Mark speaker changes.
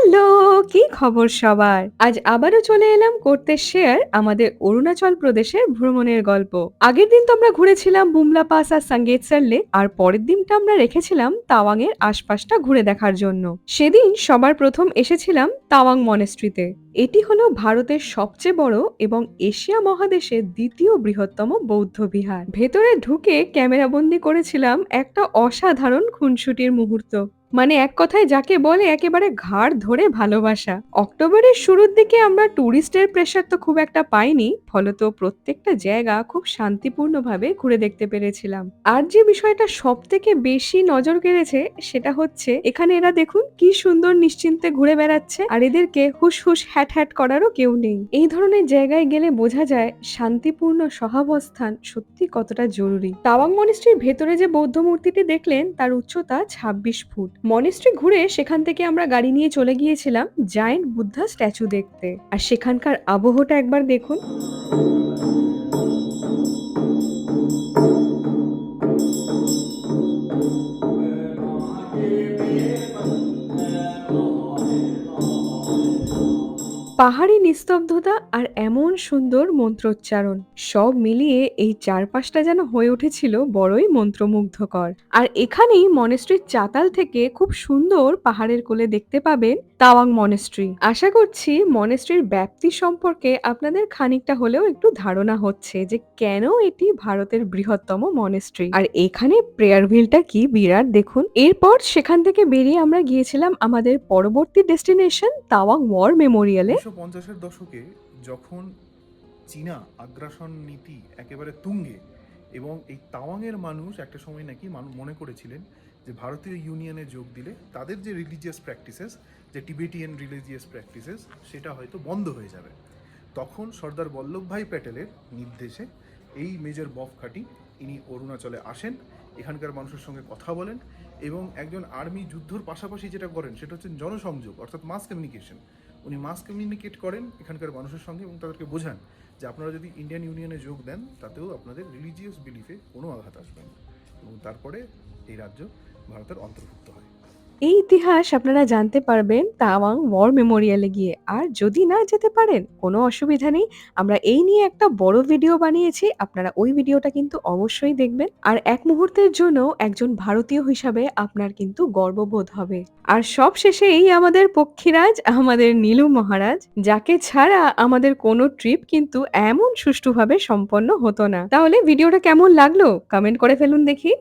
Speaker 1: Hello! কি খবর সবার? আজ আবারও চলে এলাম করতে শেয়ার আমাদের অরুণাচল প্রদেশের ভ্রমণের গল্প। আগের দিন তো আমরা ঘুরেছিলাম বুমলা পাস আর সাঙ্গেতসার লেক আর পরের দিনটা আমরা রেখেছিলাম তাওয়াং এর আশপাশটা ঘুরে দেখার জন্য। সেদিন সবার প্রথম এসেছিলাম তাওয়াং মনেস্ট্রিতে। এটি হলো ভারতের সবচেয়ে বড় এবং এশিয়া মহাদেশের দ্বিতীয় বৃহত্তম বৌদ্ধ বিহার। ভেতরে ঢুকে ক্যামেরাবন্দি করেছিলাম একটা অসাধারণ খুনসুটির মুহূর্ত। মানে এক কথায় যাকে বলে একেবারে ঘাড় ধরে ভালোবাসা। অক্টোবরের শুরুর দিকে আমরা টুরিস্টের প্রেশার তো খুব একটা পাইনি, ফলত প্রত্যেকটা জায়গা খুব শান্তিপূর্ণভাবে ঘুরে দেখতে পেরেছিলাম। আর যে বিষয়টা সব থেকে বেশি নজর কেড়েছে সেটা হচ্ছে এখানে এরা দেখুন কি সুন্দর নিশ্চিন্তে ঘুরে বেড়াচ্ছে, আর এদেরকে হুস হুস হ্যাট হ্যাট করারও কেউ নেই। এই ধরনের জায়গায় গেলে বোঝা যায় শান্তিপূর্ণ সহাবস্থান সত্যি কতটা জরুরি। তাওয়াং মনিস্ট্রির ভেতরে যে বৌদ্ধ মূর্তিটি দেখলেন তার উচ্চতা ২৬ ফুট। মনিস্ট্রি ঘুরে সেখান থেকে আমরা গাড়ি নিয়ে চলে গিয়েছিলাম জায়েন্ট বুদ্ধা স্ট্যাচু দেখতে। আর সেখানকার আবহটা একবার দেখুন। পাহাড়ি নিস্তব্ধতা আর এমন সুন্দর মন্ত্রোচ্চারণ সব মিলিয়ে এই চারপাশটা যেন হয়ে উঠেছিল বড়ই মন্ত্রমুগ্ধকর। আর এখানেই মনেস্ট্রির চাতাল থেকে খুব সুন্দর পাহাড়ের কোলে দেখতে পাবেন তাওয়াং মনেস্ট্রি। আশা করছি মনেস্ট্রির ব্যাপ্তি সম্পর্কে আপনাদের খানিকটা হলেও একটু ধারণা হচ্ছে যে কেন এটি ভারতের বৃহত্তম মনেস্ট্রি। আর এখানে প্রেয়ার ভিলটা কি বিরাট দেখুন। এরপর সেখান থেকে বেরিয়ে আমরা গিয়েছিলাম আমাদের পরবর্তী ডেস্টিনেশন তাওয়াং ওয়ার মেমোরিয়ালে।
Speaker 2: ১৯৫০-এর দশকে যখন চীনা আগ্রাসন নীতি একেবারে তুঙ্গে এবং এই তাওয়াংয়ের মানুষ একটা সময় নাকি মনে করেছিলেন যে ভারতীয় ইউনিয়নে যোগ দিলে তাদের যে রিলিজিয়াস প্র্যাকটিসেস, যে টিবেটিয়ান রিলিজিয়াস প্র্যাকটিসেস, সেটা হয়তো বন্ধ হয়ে যাবে। তখন সর্দার বল্লভভাই প্যাটেলের নির্দেশে এই মেজর বফখাটি ইনি অরুণাচলে আসেন, এখানকার মানুষের সঙ্গে কথা বলেন এবং একজন আর্মি যুদ্ধর পাশাপাশি যেটা করেন সেটা হচ্ছে জনসংযোগ, অর্থাৎ মাস কমিউনিকেশন। উনি মাস কমিউনিকেট করেন এখানকার মানুষের সঙ্গে এবং তাদেরকে বোঝান যে আপনারা যদি ইন্ডিয়ান ইউনিয়নে যোগ দেন তাতেও আপনাদের রিলিজিয়াস বিলিফে কোনো আঘাত আসবে না, এবং তারপরে এই রাজ্য ভারতের অন্তর্ভুক্ত হয়।
Speaker 1: এই ইতিহাস আপনারা জানতে পারবেন তাওয়াং ওয়ার মেমোরিয়ালে গিয়ে। আর যদি না যেতে পারেন কোনো অসুবিধা নেই, আমরা এই নিয়ে একটা বড় ভিডিও বানিয়েছি, আপনারা ওই ভিডিওটা কিন্তু অবশ্যই দেখবেন। আর এক মুহূর্তের জন্য একজন ভারতীয় হিসাবে আপনার কিন্তু গর্ববোধ হবে। আর সব শেষে এই আমাদের পক্ষীরাজ, আমাদের নীলু মহারাজ, যাকে ছাড়া আমাদের কোনো ট্রিপ কিন্তু এমন সুষ্ঠুভাবে সম্পন্ন হতো না। তাহলে ভিডিওটা কেমন লাগলো কমেন্ট করে ফেলুন দেখি।